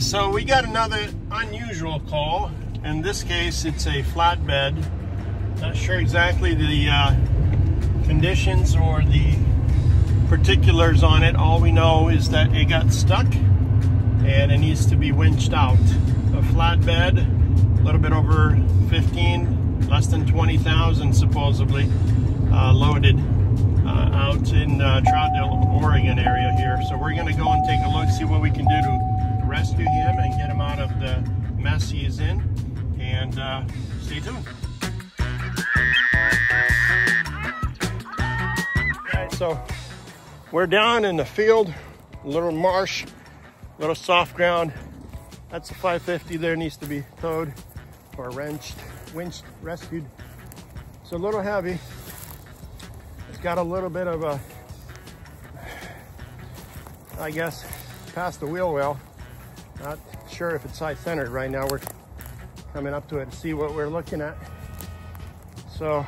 So we got another unusual call. In this case, it's a flatbed. Not sure exactly the conditions or the particulars on it. All we know is that it got stuck and it needs to be winched out. A flatbed, a little bit over 15, less than 20,000 supposedly, loaded out in Troutdale, Oregon area here. So we're gonna go and take a look, see what we can do to rescue him and get him out of the mess he is in. And stay tuned. Alright, so we're down in the field, a little marsh, a little soft ground. That's a 550 there, needs to be towed or wrenched, winched, rescued. It's a little heavy. It's got a little bit of a, I guess, past the wheel well. Not sure if it's side-centered right now. We're coming up to it to see what we're looking at. So,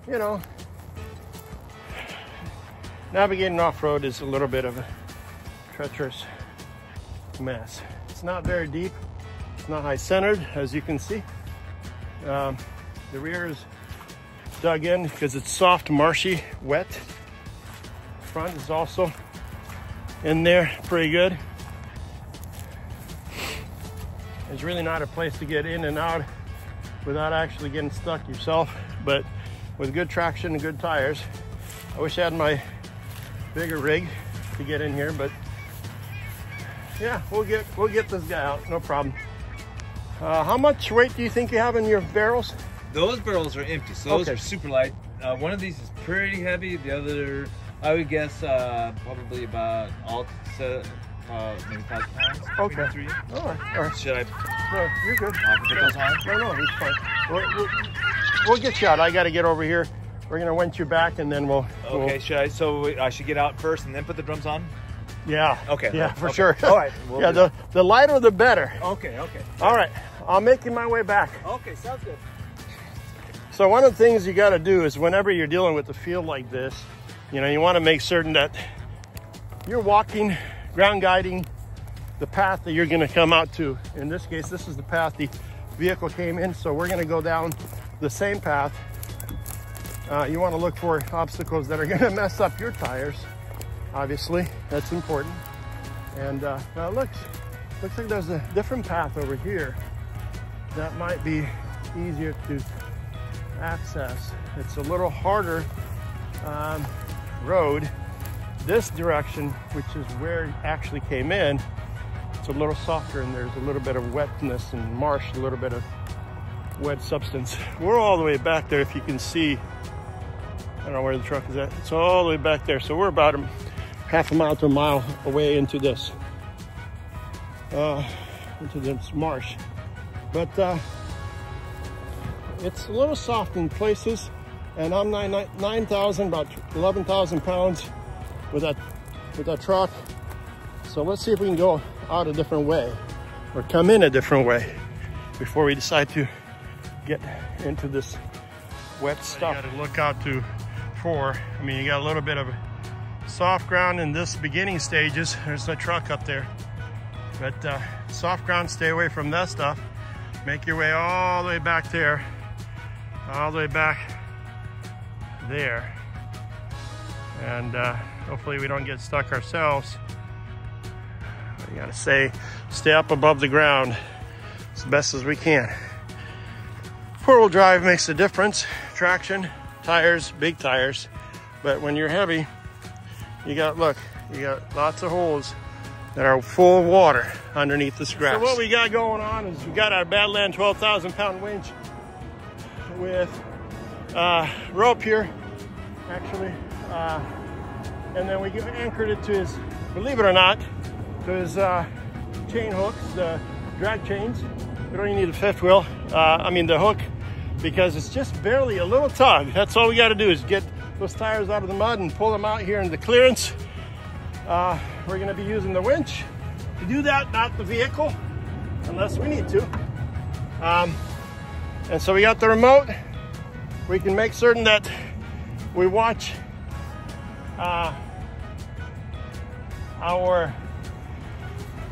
you know, navigating off-road is a little bit of a treacherous mess. It's not very deep. It's not high-centered, as you can see. The rear is dug in because it's soft, marshy, wet. Front is also in there pretty good. There's really not a place to get in and out without actually getting stuck yourself, but with good traction and good tires. I wish I had my bigger rig to get in here, but yeah, we'll get this guy out, no problem. How much weight do you think you have in your barrels? Those barrels are empty, so those are super light. One of these is pretty heavy. The other, I would guess, probably about all maybe 1,000 pounds. Okay. Three. All right. Should I? No, you're good. Put those on? No, it's fine. We'll get you out. I got to get over here. We're gonna winch you back, and then we'll. Okay. Should I? So I should get out first and then put the drums on. Yeah. Okay. Yeah, for sure. All right. Yeah. The lighter, the better. Okay. All right. I'm making my way back. Okay. Sounds good. So one of the things you got to do is whenever you're dealing with a field like this, you know, you want to make certain that you're walking, ground guiding the path that you're going to come out to. In this case, this is the path the vehicle came in, so we're going to go down the same path. You want to look for obstacles that are going to mess up your tires. Obviously, that's important. And now it looks like there's a different path over here that might be easier to access. It's a little harder road this direction, which is where it actually came in. It's a little softer and there's a little bit of wetness and marsh, a little bit of wet substance. We're all the way back there, if you can see. I don't know where the truck is at. It's all the way back there. So we're about half a mile to a mile away into this marsh. But it's a little soft in places, and I'm 9,000, about 11,000 pounds with that truck. So let's see if we can go out a different way or come in a different way before we decide to get into this wet stuff. You got to look out to I mean, you got a little bit of soft ground in this beginning stages. There's a truck up there, but soft ground, stay away from that stuff. Make your way all the way back there, all the way back there, and hopefully we don't get stuck ourselves. You gotta stay up above the ground as best as we can. Four-wheel drive makes a difference. Traction, tires, big tires, but when you're heavy, you got lots of holes that are full of water underneath this grass. So what we got going on is we got our Badland 12,000 pound winch with rope here, actually, and then we anchored it to his, believe it or not, to his chain hooks, the drag chains. We don't even need the fifth wheel, the hook, because it's just barely a little tug. That's all we got to do is get those tires out of the mud and pull them out here in the clearance. We're going to be using the winch to do that, not the vehicle, unless we need to. And so we got the remote. We can make certain that we watch our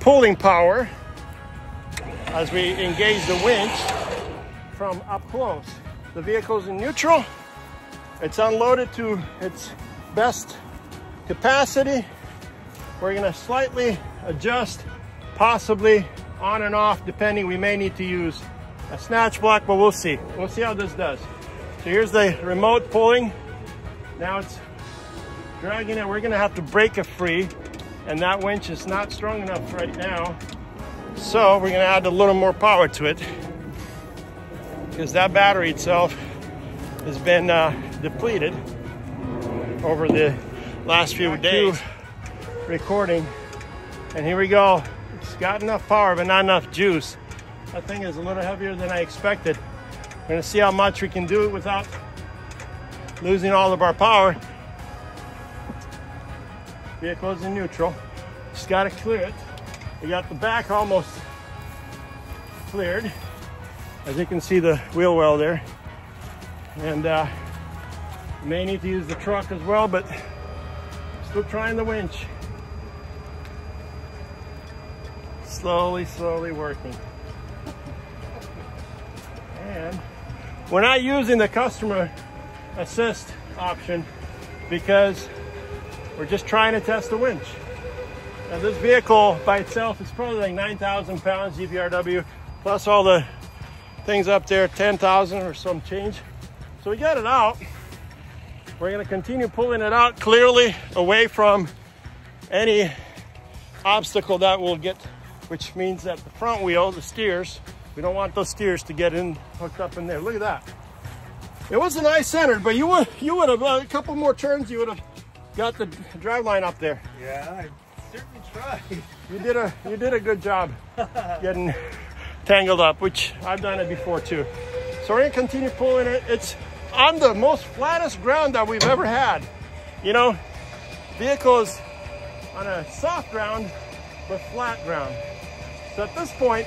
pulling power as we engage the winch from up close. The vehicle's in neutral. It's unloaded to its best capacity. We're gonna slightly adjust, possibly on and off, depending. We may need to use a snatch block, but we'll see. We'll see how this does. So here's the remote pulling. Now it's dragging it. We're gonna have to break it free, and that winch is not strong enough right now. So we're gonna add a little more power to it, because that battery itself has been depleted over the last few days recording. And here we go. It's got enough power, but not enough juice. That thing is a little heavier than I expected. We're gonna see how much we can do without losing all of our power. Vehicle's in neutral. Just gotta clear it. We got the back almost cleared. As you can see, the wheel well there. And may need to use the truck as well, but still trying the winch. Slowly, slowly working. And we're not using the customer assist option because we're just trying to test the winch. Now this vehicle by itself is probably like 9,000 pounds GPRW, plus all the things up there, 10,000 or some change. So we got it out. We're gonna continue pulling it out clearly away from any obstacle that will get, which means that the front wheel, the steers, we don't want those steers to get in, hooked up in there. Look at that. It wasn't nice centered, but you would have, a couple more turns, you would have got the drive line up there. Yeah, I certainly tried. You did a good job getting tangled up, which I've done it before too. So we're gonna continue pulling it. It's on the most flattest ground that we've ever had. You know, vehicles on a soft ground, but flat ground. So at this point,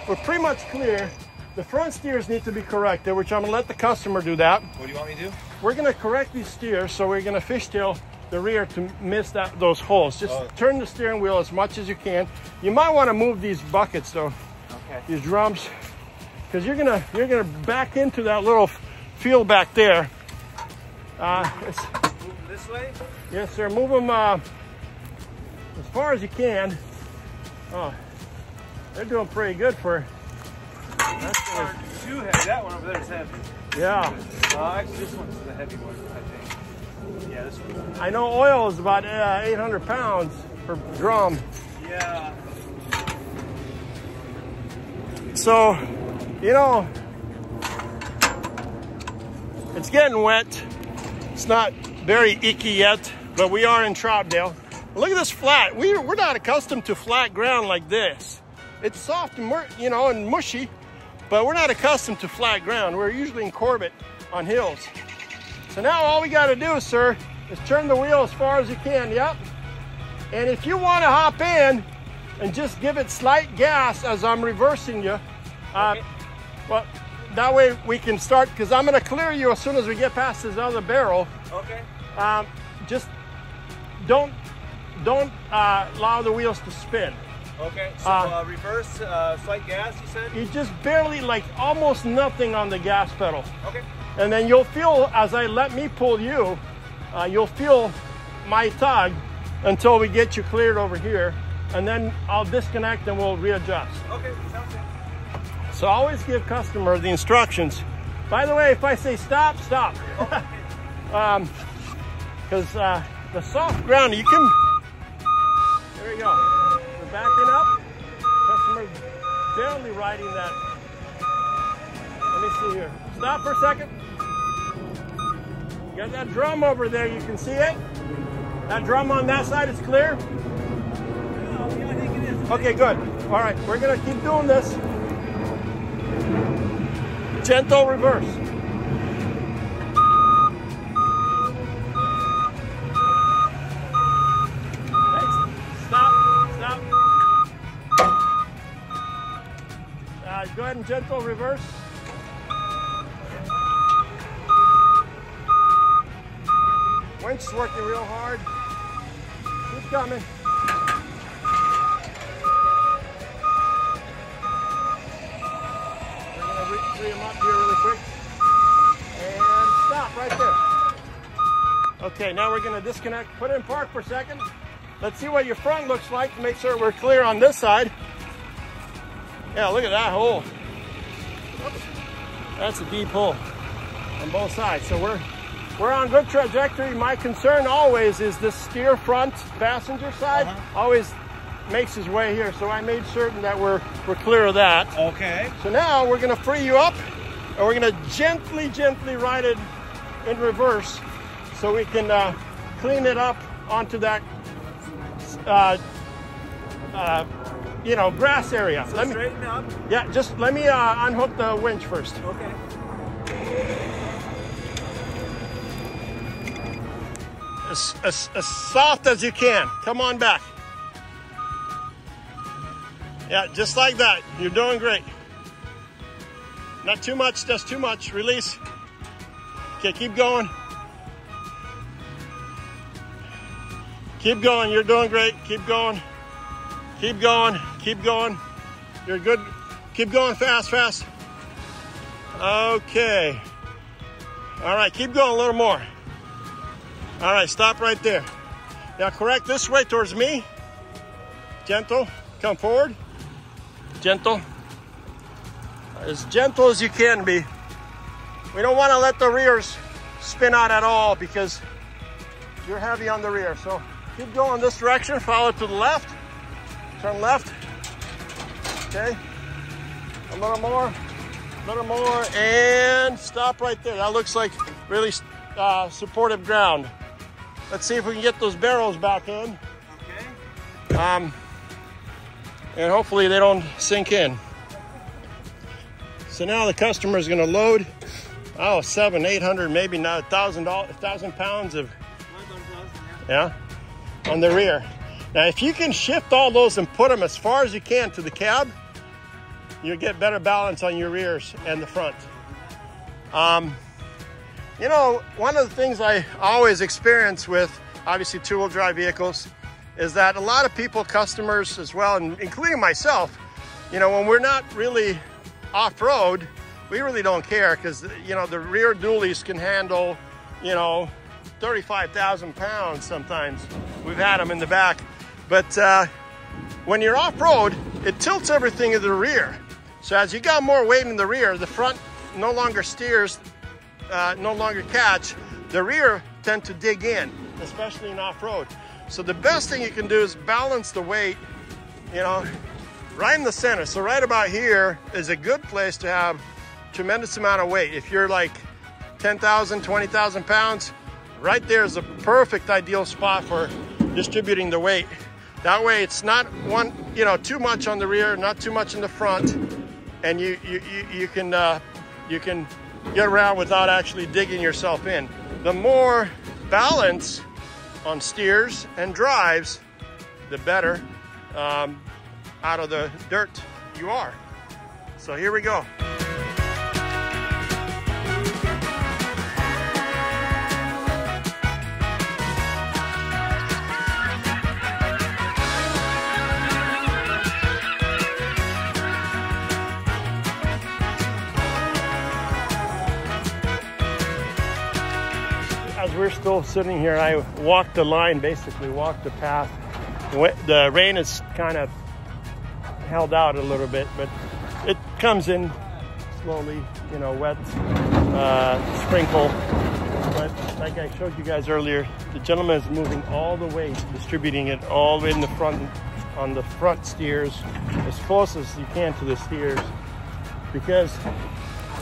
we're pretty much clear. The front steers need to be corrected, which I'm gonna let the customer do that. What do you want me to do? We're gonna correct these steers, so we're gonna fishtail the rear to miss those holes. Just turn the steering wheel as much as you can. You might want to move these buckets though, these drums, because you're gonna back into that little field back there. Move them this way? Yes, sir. Move them as far as you can. Oh, they're doing pretty good for. That's too heavy. That one over there is heavy. Yeah. Actually, this one's the heavy one, I think. Yeah, this one. I know oil is about 800 pounds per drum. Yeah. So, you know, it's getting wet. It's not very icky yet, but we are in Troutdale. Look at this flat. We're not accustomed to flat ground like this. It's soft and and mushy, but we're not accustomed to flat ground. We're usually in Corbett on hills. So now all we got to do, sir, is turn the wheel as far as you can. Yep. And if you want to hop in and just give it slight gas as I'm reversing you, well, that way we can start, because I'm going to clear you as soon as we get past this other barrel. Okay. Just don't allow the wheels to spin. Okay, so reverse, slight gas, you said? You just barely, like almost nothing on the gas pedal. Okay. And then you'll feel, as I let me pull you, you'll feel my tug until we get you cleared over here. And then I'll disconnect and we'll readjust. Okay, sounds good. So always give customer the instructions. By the way, if I say stop, stop. Because the soft ground, you can, there you go. We're backing up. Customer's barely riding that. Let me see here. Stop for a second. You got that drum over there, you can see it? That drum on that side is clear? Yeah, I think it is. Okay, good. All right, we're gonna keep doing this. Gentle reverse. Go ahead and gentle reverse. Winch is working real hard. Keep coming. up here really quick. And stop right there. Okay, now we're going to disconnect, put it in park for a second. Let's see what your front looks like to make sure we're clear on this side. Yeah, look at that hole. That's a deep hole on both sides. So we're on good trajectory. My concern always is this steer front passenger side always makes his way here. So I made certain that we're clear of that. Okay. So now we're gonna free you up and we're gonna gently ride it in reverse so we can clean it up onto that you know, grass area. So straighten up? Yeah, just let me unhook the winch first. Okay. As soft as you can. Come on back. Yeah, just like that. You're doing great. Not too much, just too much. Release. Okay, keep going. Keep going, you're doing great. Keep going. Keep going, keep going. You're good. Keep going fast. Okay. All right, keep going a little more. All right, stop right there. Now correct this way towards me. Gentle, come forward. Gentle. As gentle as you can be. We don't want to let the rears spin out at all because you're heavy on the rear. So keep going this direction, follow to the left. Turn left. Okay. A little more, and stop right there. That looks like really supportive ground. Let's see if we can get those barrels back in. Okay. And hopefully they don't sink in. So now the customer is going to load, 700, 800, maybe now 1,000 pounds of, on the rear. Now, if you can shift all those and put them as far as you can to the cab, you'll get better balance on your rears and the front. You know, one of the things I always experience with, obviously, two-wheel drive vehicles is that a lot of people, customers as well, and including myself, you know, when we're not really off-road, we really don't care because, you know, the rear dualies can handle, you know, 35,000 pounds sometimes. We've had them in the back. But when you're off-road, it tilts everything to the rear. So as you got more weight in the rear, the front no longer steers, no longer catch. The rear tend to dig in, especially in off-road. So the best thing you can do is balance the weight, you know, right in the center. So right about here is a good place to have tremendous amount of weight. If you're like 10,000, 20,000 pounds, right there is a perfect ideal spot for distributing the weight. That way it's not too much on the rear, not too much in the front, and you can get around without actually digging yourself in. The more balance on steers and drives, the better out of the dirt you are. So here we go. As we're still sitting here, I walked the line, basically walked the path. The rain is kind of held out a little bit, but it comes in slowly, you know, wet, sprinkle. But like I showed you guys earlier, the gentleman is moving all the weight, distributing it all the way in the front, on the front steers, as close as you can to the steers, because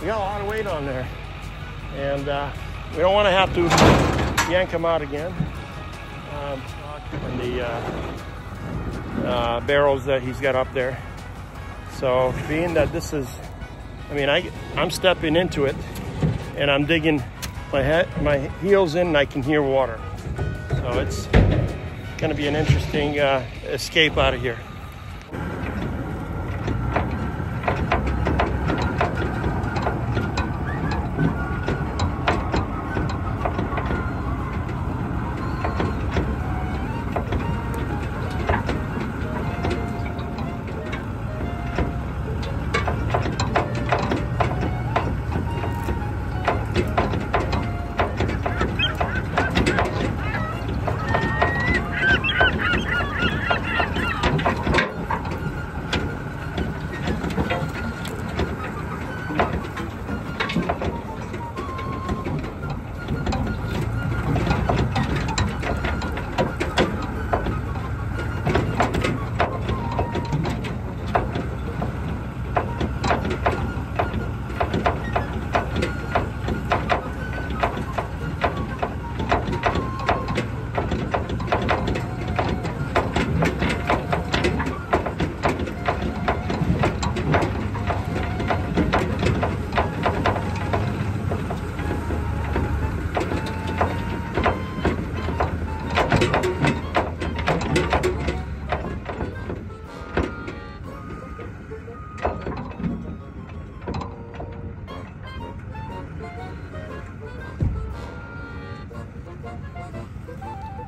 we got a lot of weight on there. And we don't want to have to yank them out again. And the barrels that he's got up there. So being that this is, I mean, I'm stepping into it and I'm digging my heels in and I can hear water. So it's going to be an interesting escape out of here.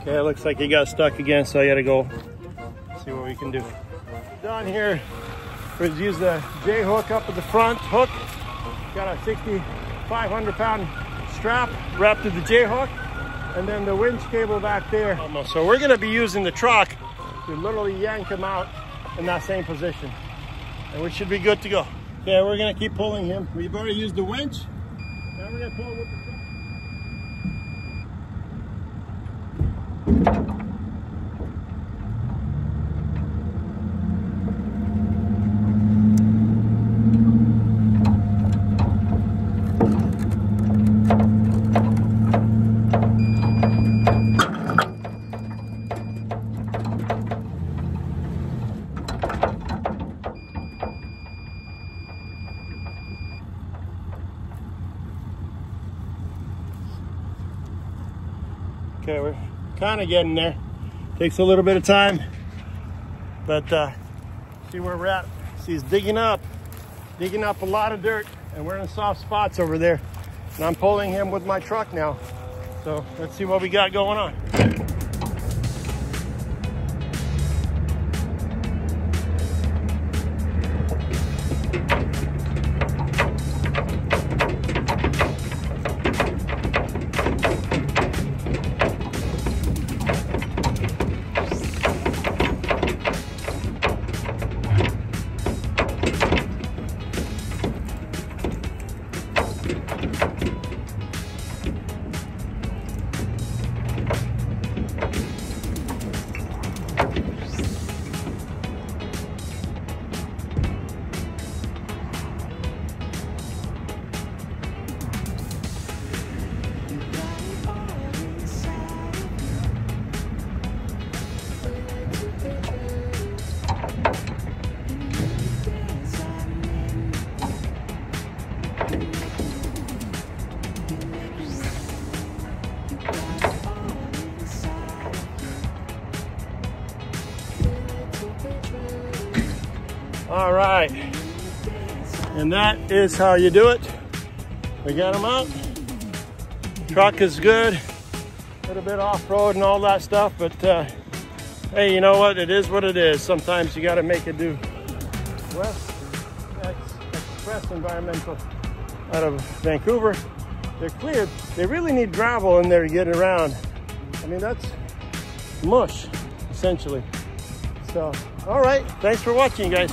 Okay, it looks like he got stuck again, so I gotta go see what we can do. Down here, we use the J hook up at the front hook. Got a 6,500 pound strap wrapped to the J hook, and then the winch cable back there. So we're gonna be using the truck to literally yank him out in that same position, and we should be good to go. Okay, we're gonna keep pulling him. We've already used the winch. Now we're gonna pull him with the truck. Okay, we're kind of getting there. Takes a little bit of time, but see where we're at. See, he's digging up a lot of dirt, and we're in soft spots over there. And I'm pulling him with my truck now. So let's see what we got going on. All right, and that is how you do it. We got him out. Truck is good. A little bit off-road and all that stuff, but hey, you know what? It is what it is. Sometimes you got to make it do. West Express Environmental out of Vancouver. They're cleared. They really need gravel in there to get around. I mean, that's mush, essentially. So, all right. Thanks for watching, guys.